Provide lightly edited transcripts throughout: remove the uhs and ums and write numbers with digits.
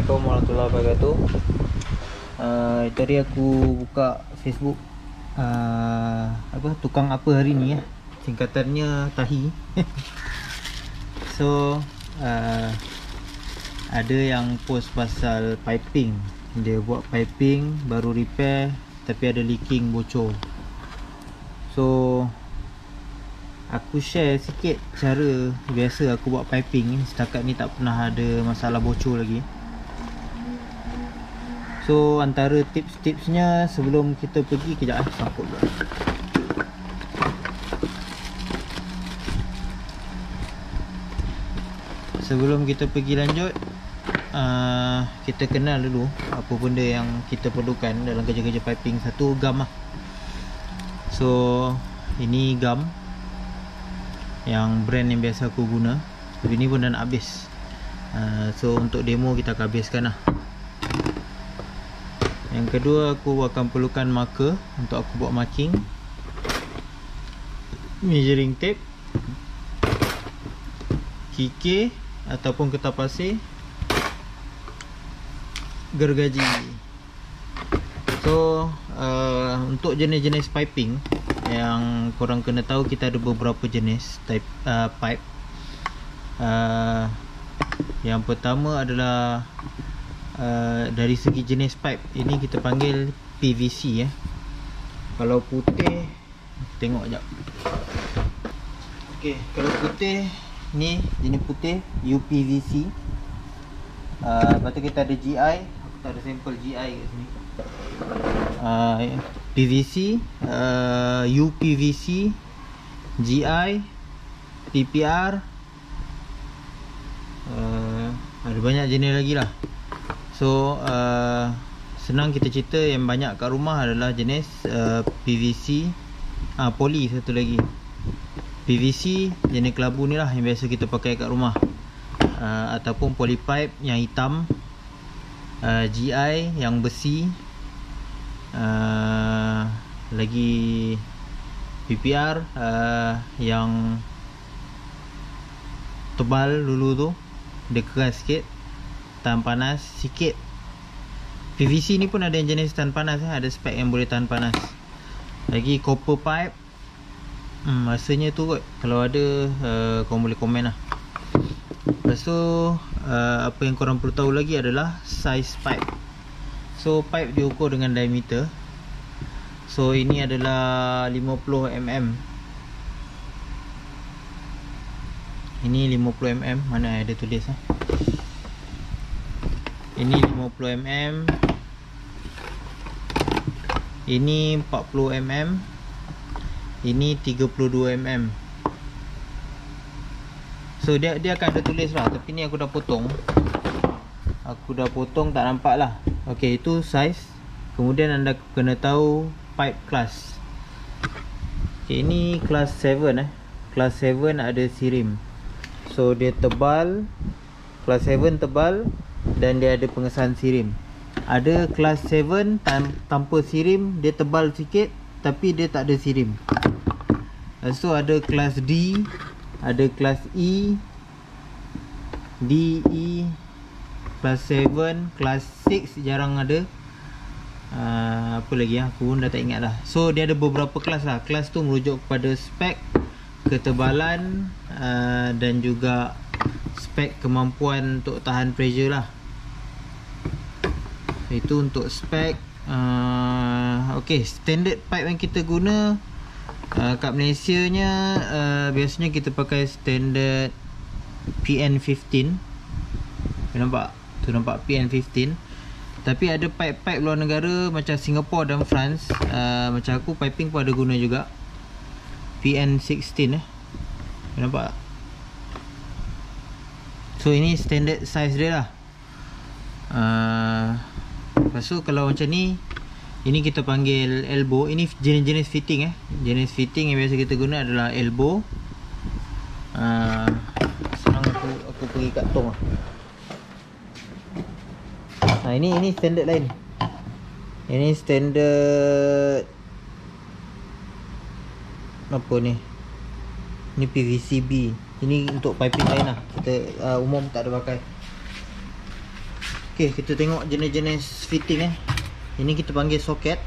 Assalamualaikum warahmatullahi wabarakatuh. Tadi aku buka Facebook, tukang apa hari ni ya. Singkatannya Tahi. So ada yang post pasal piping. Dia buat piping baru repair tapi ada leaking, bocor. So aku share sikit cara biasa aku buat piping ni. Setakat ni tak pernah ada masalah bocor lagi. So antara tips-tipsnya sebelum kita pergi, kejap sangkut dulu. Sebelum kita pergi lanjut, kita kenal dulu apa benda yang kita perlukan dalam kerja-kerja piping. Satu, gam lah. So ini gam yang brand yang biasa aku guna, tapi ni pun dah nak habis. So untuk demo kita akan habiskan lah. Yang kedua, aku akan perlukan marker untuk aku buat marking, measuring tape, kikir ataupun kertas pasir, gergaji. So untuk jenis-jenis piping yang korang kena tahu, kita ada beberapa jenis type pipe. Yang pertama adalah dari segi jenis pipe, ini kita panggil PVC ya. Kalau putih, tengok sekejap. Okey, kalau putih ni jenis putih UPVC. Lepas tu kita ada GI. Aku tak ada sampel GI kat sini. PVC, UPVC, GI, PPR, ada banyak jenis lagi lah. So senang kita cerita, yang banyak kat rumah adalah jenis PVC, poly satu lagi. PVC jenis kelabu ni lah yang biasa kita pakai kat rumah, ataupun polypipe yang hitam, GI yang besi, lagi PPR yang tebal dulu tu, dia keras sikit, tahan panas sikit. PVC ni pun ada yang jenis tahan panas, ada spek yang boleh tahan panas. Lagi copper pipe, rasanya tu kot. Kalau ada, korang boleh komen lah. Lepas tu apa yang korang perlu tahu lagi adalah size pipe. So pipe diukur dengan diameter. So ini adalah 50mm. Ini 50mm, mana ada tulis lah. Ini 50mm, ini 40mm, ini 32mm. So dia akan ada tulis lah, tapi ni aku dah potong. Tak nampak lah. Ok, itu size. Kemudian anda kena tahu pipe class. Ok, ini class 7 Class 7 ada sirim. So dia tebal, class 7 tebal, dan dia ada pengesahan sirim. Ada kelas 7 tanpa sirim, dia tebal sikit tapi dia tak ada sirim. So ada kelas D, ada kelas E, D, E, kelas 7, kelas 6 jarang ada. Apa lagi aku pun dah tak ingat lah. So dia ada beberapa kelas lah. Kelas tu merujuk kepada spek, ketebalan, dan juga spek kemampuan untuk tahan pressure lah. Itu untuk spek. Ok, standard pipe yang kita guna kat Malaysia nya, biasanya kita pakai standard PN15. Nampak? Tu nampak PN15. Tapi ada pipe-pipe luar negara macam Singapore dan France. Macam aku piping pun ada guna juga PN16 nampak tak? So ini standard size dia lah. Lepas tu kalau macam ni, ini kita panggil elbow. Ini jenis-jenis fitting Jenis fitting yang biasa kita guna adalah elbow. Sekarang aku pergi kat tong lah. Ini standard lain. Ini standard apa ni? Ini PVCB. Ini untuk piping lain lah. Kita umum tak ada pakai. Okay, kita tengok jenis-jenis fitting Ini kita panggil soket.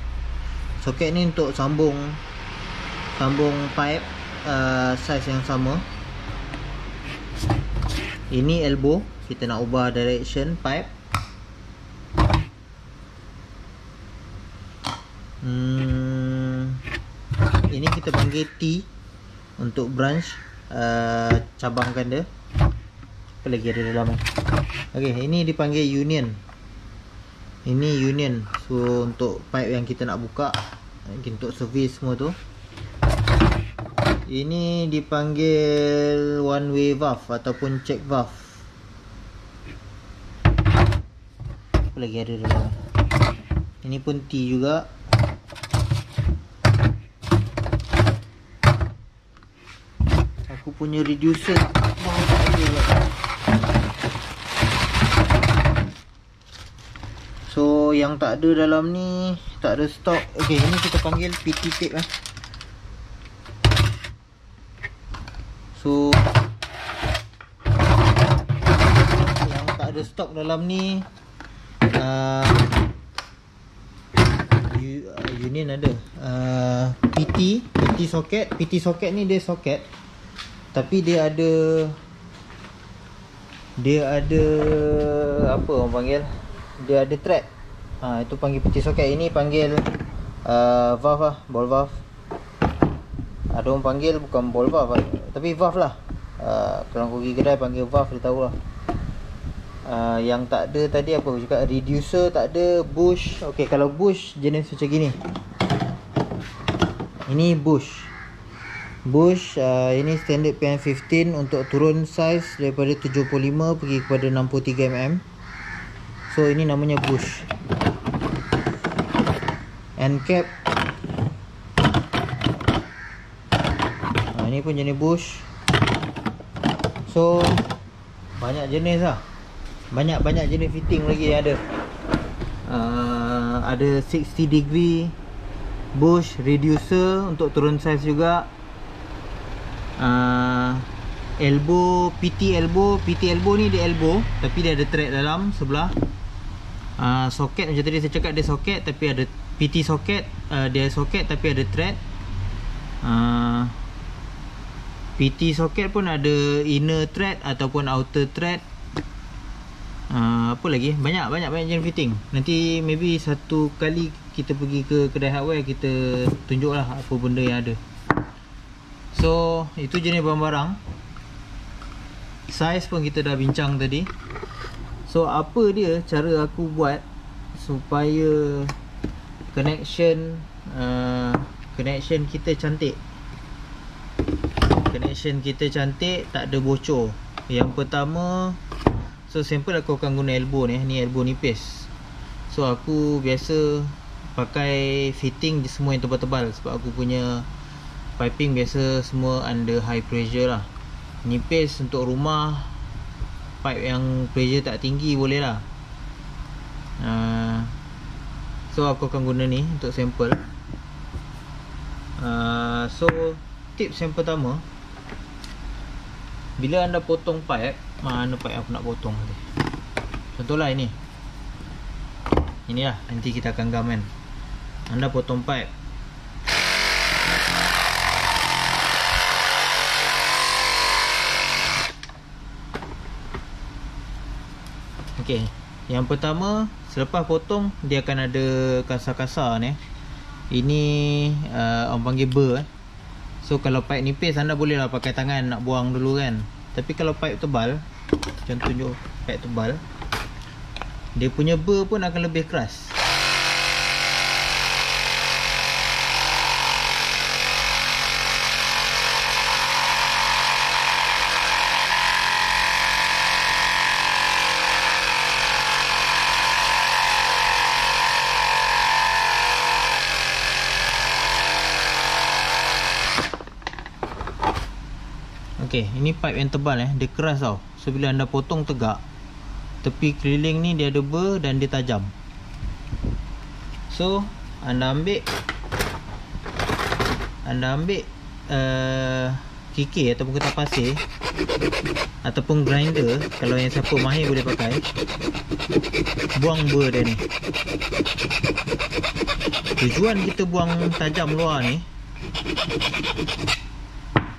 Soket ni untuk sambung pipe size yang sama. Ini elbow, kita nak ubah direction pipe. Ini kita panggil T untuk branch, cabangkan dia. Apa lagi ada dalam ni? Okay, ini dipanggil union. Ini union. So untuk pipe yang kita nak buka, untuk servis semua tu. Ini dipanggil one way valve ataupun check valve. Apa lagi ada dalam? Ini pun T juga. Aku punya reducer so yang tak ada dalam ni, tak ada stok. Okay, ini kita panggil PT tape So yang tak ada stok dalam ni, union ada, PT socket. PT socket ni dia socket, tapi dia ada apa orang panggil, dia ada thread. Itu panggil PT socket. Ini panggil valve lah, ball valve. Ada orang panggil bukan ball valve tapi valve lah. Kalau kau pergi kedai panggil valve, dia tahu lah. Yang tak ada tadi apa juga, reducer tak ada, bush. Okay, kalau bush jenis macam gini. Ini bush. Ini standard PN15 untuk turun size daripada 75 pergi kepada 63 mm. So ini namanya bush. End cap. Ini pun jenis bush. So banyak jenis lah. Banyak jenis fitting lagi yang ada. Ada 60 degree bush, reducer untuk turun size juga. Elbow, PT elbow ni dia elbow tapi dia ada thread dalam sebelah. Soket macam tadi saya cakap, dia soket tapi ada PT soket, dia soket tapi ada thread. PT soket pun ada inner thread ataupun outer thread. Apa lagi? Banyak jenis fitting. Nanti maybe satu kali kita pergi ke kedai hardware, kita tunjuklah apa benda yang ada. So itu jenis barang-barang. Size pun kita dah bincang tadi. So apa dia cara aku buat supaya connection kita cantik. Connection kita cantik, tak ada bocor. Yang pertama, so simple aku akan guna elbow ni. Ni elbow nipis. So aku biasa pakai fitting semua yang tebal-tebal sebab aku punya piping biasa semua under high pressure lah. Nipis untuk rumah, pipe yang pressure tak tinggi boleh lah. So aku akan guna ni untuk sampel. So tips yang pertama, bila anda potong pipe, mana pipe aku nak potong tadi, contohlah ini lah, nanti kita akan gam kan. Anda potong pipe, okay. Yang pertama, selepas potong dia akan ada kasar-kasar ni. Ini orang panggil burr. So kalau pipe nipis anda bolehlah pakai tangan nak buang dulu kan. Tapi kalau pipe tebal, contohnya pipe tebal, dia punya burr pun akan lebih keras. Okay, ini pipe yang tebal dia keras tau. So bila anda potong tegak, tepi keliling ni dia ada burr dan dia tajam. So anda ambil kikir ataupun kertas pasir ataupun grinder, kalau yang siapa mahir boleh pakai, buang ber dia ni. Tujuan kita buang tajam luar ni,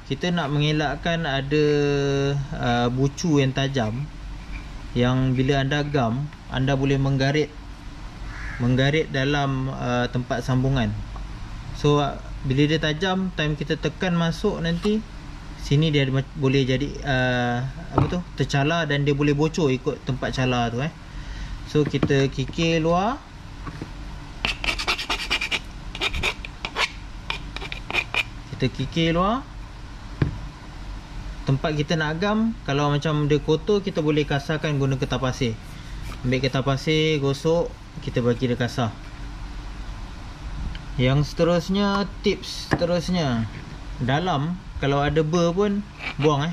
kita nak mengelakkan ada bucu yang tajam, yang bila anda gam, anda boleh menggarit dalam tempat sambungan. So bila dia tajam, time kita tekan masuk nanti, sini dia boleh jadi tercalar, dan dia boleh bocor ikut tempat calar tu So kita kikir luar. Kita kikir luar. Tempat kita nak gam, kalau macam dia kotor, kita boleh kasarkan guna kertas pasir. Ambil kertas pasir, gosok, kita bagi dia kasar. Yang seterusnya, tips seterusnya, dalam kalau ada ber pun buang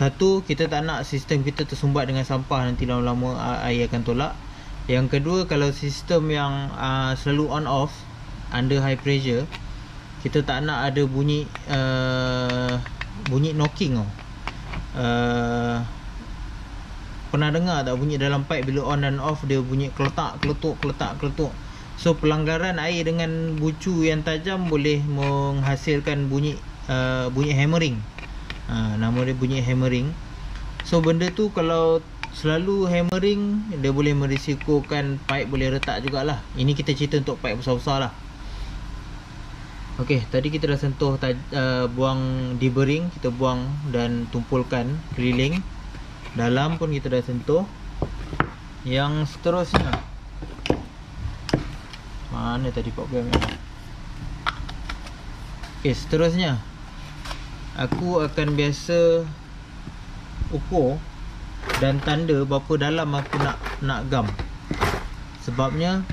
Satu, kita tak nak sistem kita tersumbat dengan sampah, nanti lama-lama air akan tolak. Yang kedua, kalau sistem yang selalu on off under high pressure, kita tak nak ada bunyi knocking pernah dengar tak bunyi dalam pipe bila on dan off, dia bunyi keletak keletuk. So pelanggaran air dengan bucu yang tajam boleh menghasilkan bunyi hammering. Nama dia bunyi hammering. So benda tu kalau selalu hammering, dia boleh merisikokan pipe boleh retak jugalah. Ini kita cerita untuk pipe besar-besar lah. Okey, tadi kita dah sentuh buang deburring, kita buang dan tumpulkan keliling. Dalam pun kita dah sentuh. Yang seterusnya, mana tadi problem ni? Okey, seterusnya aku akan biasa ukur dan tanda berapa dalam aku nak gam. Sebabnya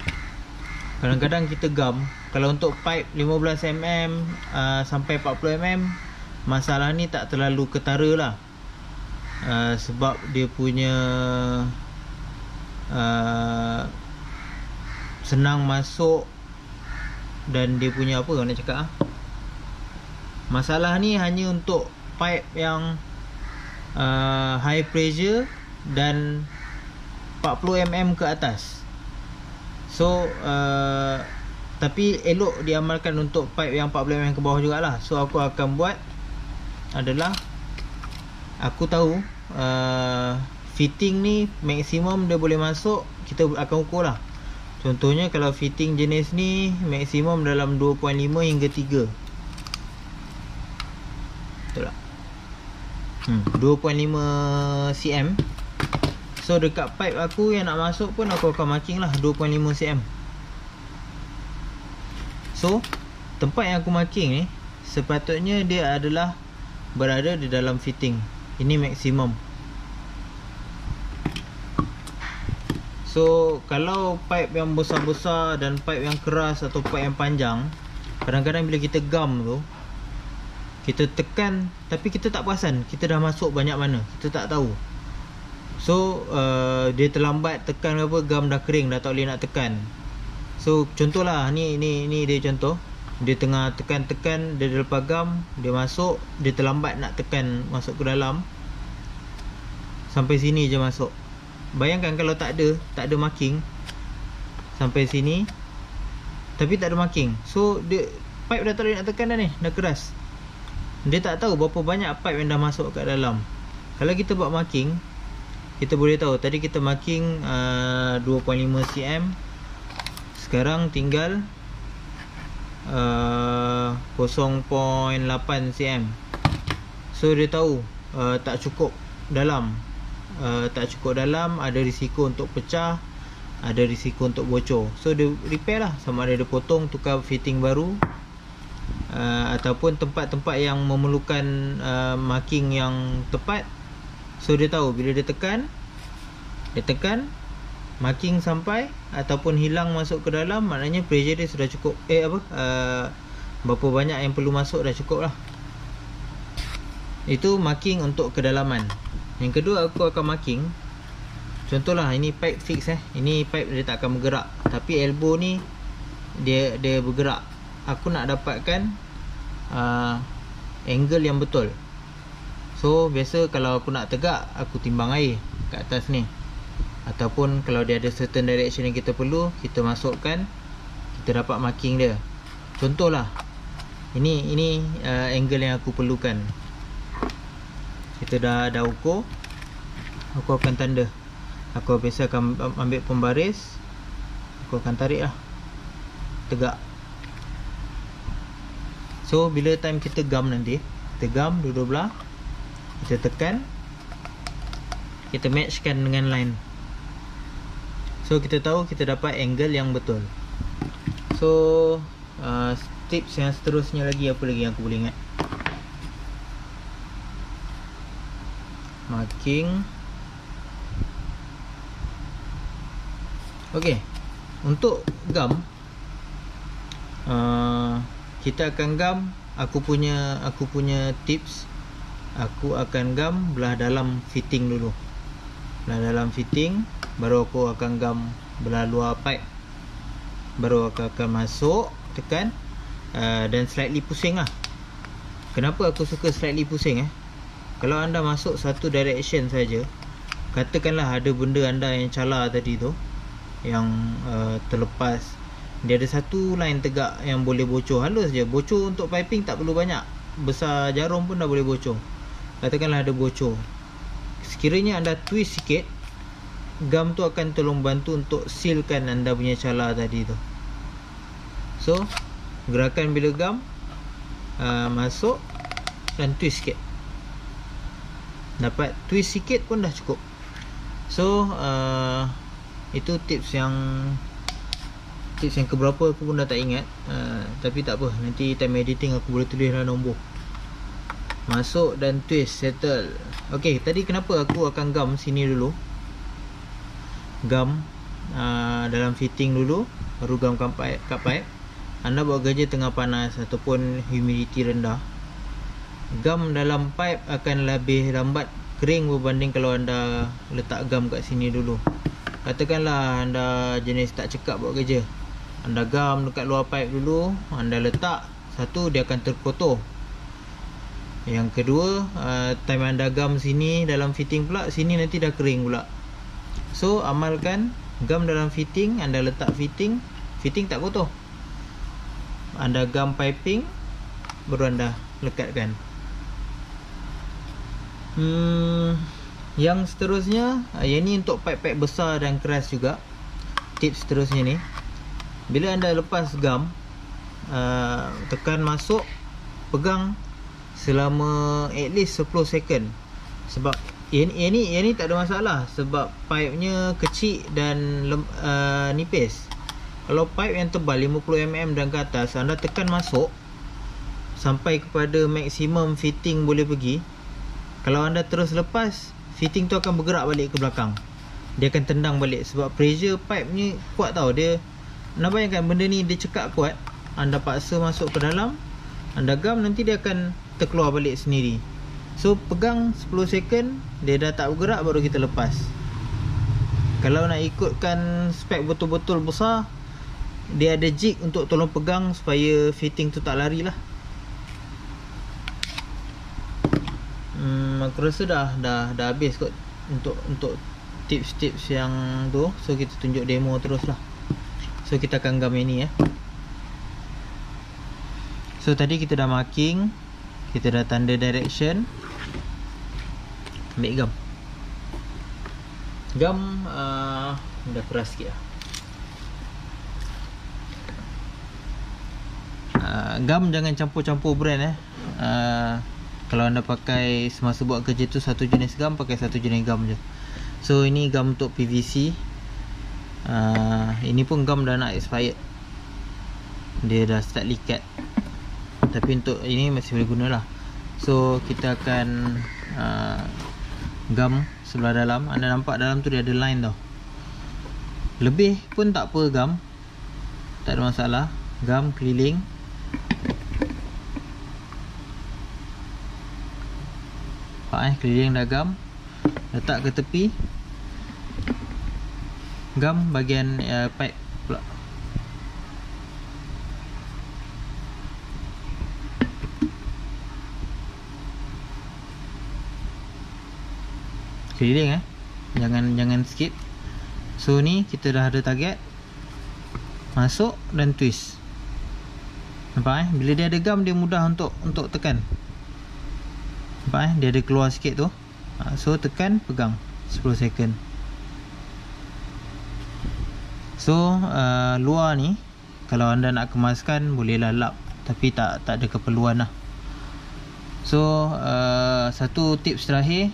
kadang-kadang kita gam, kalau untuk pipe 15mm sampai 40mm, masalah ni tak terlalu ketara lah. Sebab dia punya senang masuk, dan dia punya apa nak cakap masalah ni hanya untuk pipe yang high pressure dan 40mm ke atas. So tapi elok diamalkan untuk pipe yang 40mm ke bawah jugalah. So aku akan buat adalah, aku tahu fitting ni maksimum dia boleh masuk, kita akan ukur lah. Contohnya kalau fitting jenis ni maksimum dalam 2.5 hingga 3. Betul tak? 2.5 cm. So dekat pipe aku yang nak masuk pun aku akan marking lah 2.5 cm. So tempat yang aku marking ni sepatutnya dia adalah berada di dalam fitting. Ini maksimum. So kalau pipe yang besar-besar dan pipe yang keras atau pipe yang panjang, kadang-kadang bila kita gam tu, kita tekan tapi kita tak perasan kita dah masuk banyak mana, kita tak tahu. So dia terlambat tekan apa, gam dah kering, dah tak boleh nak tekan. So contohlah ni dia contoh, dia tengah tekan-tekan, dia lepas gam, dia masuk, dia terlambat nak tekan masuk ke dalam, sampai sini je masuk. Bayangkan kalau tak ada marking sampai sini tapi tak ada marking, so dia pipe dah tak boleh nak tekan dah ni, dah keras. Dia tak tahu berapa banyak pipe yang dah masuk kat dalam. Kalau kita buat marking, kita boleh tahu. Tadi kita marking 2.5 cm, sekarang tinggal 0.8 cm. So dia tahu tak cukup dalam, ada risiko untuk pecah, ada risiko untuk bocor. So dia repair lah, sama ada dia potong, tukar fitting baru, ataupun tempat-tempat yang memerlukan marking yang tepat. So dia tahu bila dia tekan marking sampai ataupun hilang masuk ke dalam, maknanya pressure dia sudah cukup. Berapa banyak yang perlu masuk dah cukup lah. Itu marking untuk kedalaman. Yang kedua, aku akan marking, contohlah ini pipe fix ini pipe dia tak akan bergerak, tapi elbow ni dia bergerak. Aku nak dapatkan angle yang betul. So biasa kalau aku nak tegak, aku timbang air kat atas ni, ataupun kalau dia ada certain direction yang kita perlu, kita masukkan, kita dapat marking dia. Contohlah ini angle yang aku perlukan. Kita dah ukur, aku akan tanda. Aku biasa akan ambil pembaris, aku akan tarik lah, tegak. So bila time kita gam nanti, kita gam dua-dua belah, kita tekan, kita matchkan dengan line. So kita tahu kita dapat angle yang betul. So tips yang seterusnya lagi, apa lagi yang aku boleh ingat? Marking. Ok, untuk gam, kita akan gam. Aku punya tips, aku akan gam belah dalam fitting dulu. Belah dalam fitting, baru aku akan gam belah luar pipe. Baru aku akan masuk, tekan, dan slightly pusing lah. Kenapa aku suka slightly pusing? Kalau anda masuk satu direction saja, katakanlah ada benda anda yang calar tadi tu, yang terlepas, dia ada satu line tegak yang boleh bocor, halus je. Bocor untuk piping tak perlu banyak, besar jarum pun dah boleh bocor. Katakanlah ada bocor, sekiranya anda twist sikit, gam tu akan tolong bantu untuk sealkan anda punya calar tadi tu. So gerakan bila gam, masuk dan twist sikit, dapat twist sikit pun dah cukup. So itu tips yang keberapa aku pun dah tak ingat, tapi tak apa, nanti time editing aku boleh tulislah nombor. Masuk dan twist, settle. Ok, tadi kenapa aku akan gam sini dulu, gam dalam fitting dulu, baru gam kat pipe. Anda buat kerja tengah panas ataupun humidity rendah, gam dalam pipe akan lebih lambat kering berbanding kalau anda letak gam kat sini dulu. Katakanlah anda jenis tak cekap buat kerja, anda gam dekat luar pipe dulu, anda letak, satu, dia akan terkotor. Yang kedua, time anda gam sini dalam fitting pula, sini nanti dah kering pula. So amalkan gam dalam fitting, anda letak fitting tak kotor. Anda gam piping, baru anda lekatkan. Yang seterusnya, yang ni untuk pipe-pipe besar dan keras juga. Tips seterusnya ni, bila anda lepas gam, tekan masuk, pegang selama at least 10 second. Sebab yang ni tak ada masalah, sebab pipe-nya kecil dan nipis. Kalau pipe yang tebal 50mm dan ke atas, anda tekan masuk sampai kepada maksimum fitting boleh pergi. Kalau anda terus lepas, fitting tu akan bergerak balik ke belakang, dia akan tendang balik. Sebab pressure pipe ni kuat tau. Dia, anda bayangkan benda ni dia cekak kuat, anda paksa masuk ke dalam, anda gam, nanti dia akan terkeluar balik sendiri. So pegang 10 second, dia dah tak bergerak, baru kita lepas. Kalau nak ikutkan spek betul-betul besar, dia ada jig untuk tolong pegang supaya fitting tu tak lari lah. Aku rasa dah habis kot untuk tips-tips yang tu. So kita tunjuk demo terus lah. So kita akan gam yang ni ya. So tadi kita dah marking, kita dah tanda direction. Ambil gam. Gam dah keras sikit lah. Gam jangan campur-campur brand kalau anda pakai semasa buat kerja tu satu jenis gam, pakai satu jenis gam je. So ini gam untuk PVC. Ini pun gam dah nak expired, dia dah start likat, tapi untuk ini masih boleh guna lah. So kita akan gam sebelah dalam. Anda nampak dalam tu dia ada line tau. Lebih pun tak apa gam, tak ada masalah. Gam keliling. Keliling dah gam, letak ke tepi. Gam bahagian pipe pula. keliling jangan skip. So ni kita dah ada target, masuk dan twist. Nampak bila dia ada gam dia mudah untuk tekan. Nampak dia ada keluar sikit tu. So tekan, pegang 10 second. So luar ni kalau anda nak kemaskan bolehlah lap, tapi tak ada keperluan lah. So satu tips terakhir,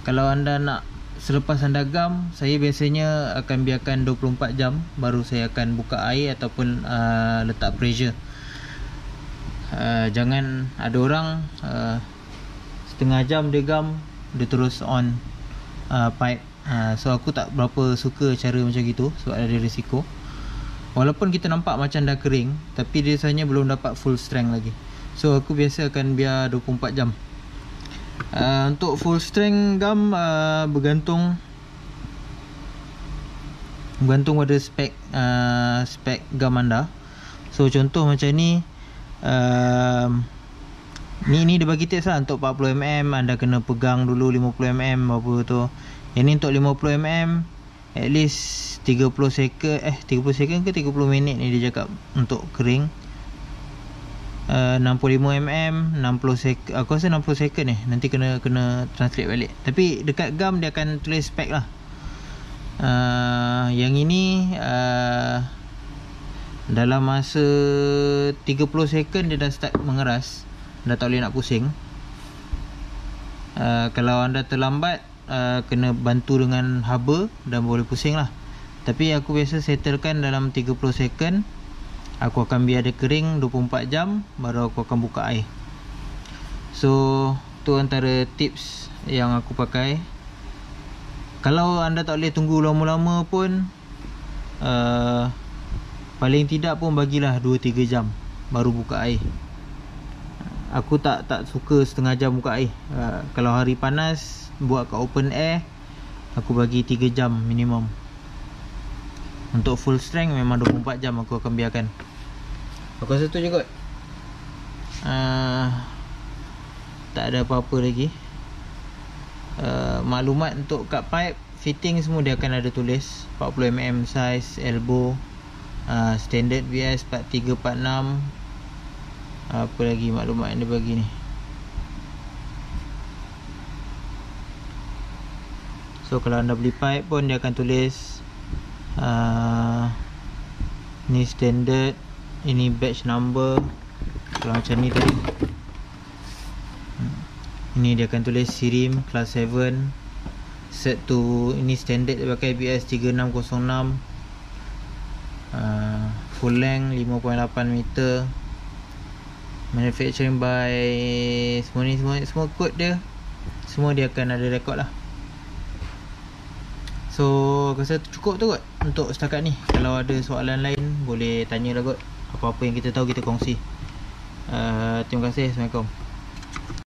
kalau anda nak selepas anda gam, saya biasanya akan biarkan 24 jam baru saya akan buka air ataupun letak pressure. Jangan ada orang setengah jam dia gam, dia terus on pipe. So aku tak berapa suka cara macam gitu sebab ada risiko. Walaupun kita nampak macam dah kering, tapi dia sebenarnya belum dapat full strength lagi. So aku biasa akan biar 24 jam. Untuk full strength gam bergantung pada spek gam anda. So contoh macam ni, ni dia bagi tips lah. Untuk 40mm anda kena pegang dulu 50mm apa tu. Yang ni untuk 50mm at least 30 second ke 30 minit ni dia cakap untuk kering. 65mm 60 second, aku rasa 60 second nanti kena translate balik. Tapi dekat gam dia akan tulis spek lah. Yang ini dalam masa 30 second dia dah start mengeras, dah tak boleh nak pusing. Kalau anda terlambat, kena bantu dengan haba dan boleh pusing lah. Tapi aku biasa settlekan dalam 30 second. Aku akan biar dia kering 24 jam baru aku akan buka air. So tu antara tips yang aku pakai. Kalau anda tak boleh tunggu lama-lama pun, paling tidak pun bagilah 2-3 jam baru buka air. Aku tak suka setengah jam buka air. Kalau hari panas buat kat open air, aku bagi 3 jam minimum. Untuk full strength memang 24 jam aku akan biarkan. Aku rasa tu je kot. Tak ada apa-apa lagi. Maklumat untuk kat pipe fitting semua dia akan ada tulis. 40mm size, elbow, standard VS 4346. Apa lagi maklumat yang dia bagi ni. So kalau anda beli pipe pun dia akan tulis ni standard, ini batch number. Kalau macam ni tadi, ini dia akan tulis Sirim class 7 set to, ini standard dia pakai BS 3606, full length 5.8 meter, manufacturing by semua kod dia, semua dia akan ada rekod lah. So aku rasa cukup tu kot untuk setakat ni. Kalau ada soalan lain boleh tanya lah kot. Apa-apa yang kita tahu kita kongsi. Terima kasih. Assalamualaikum.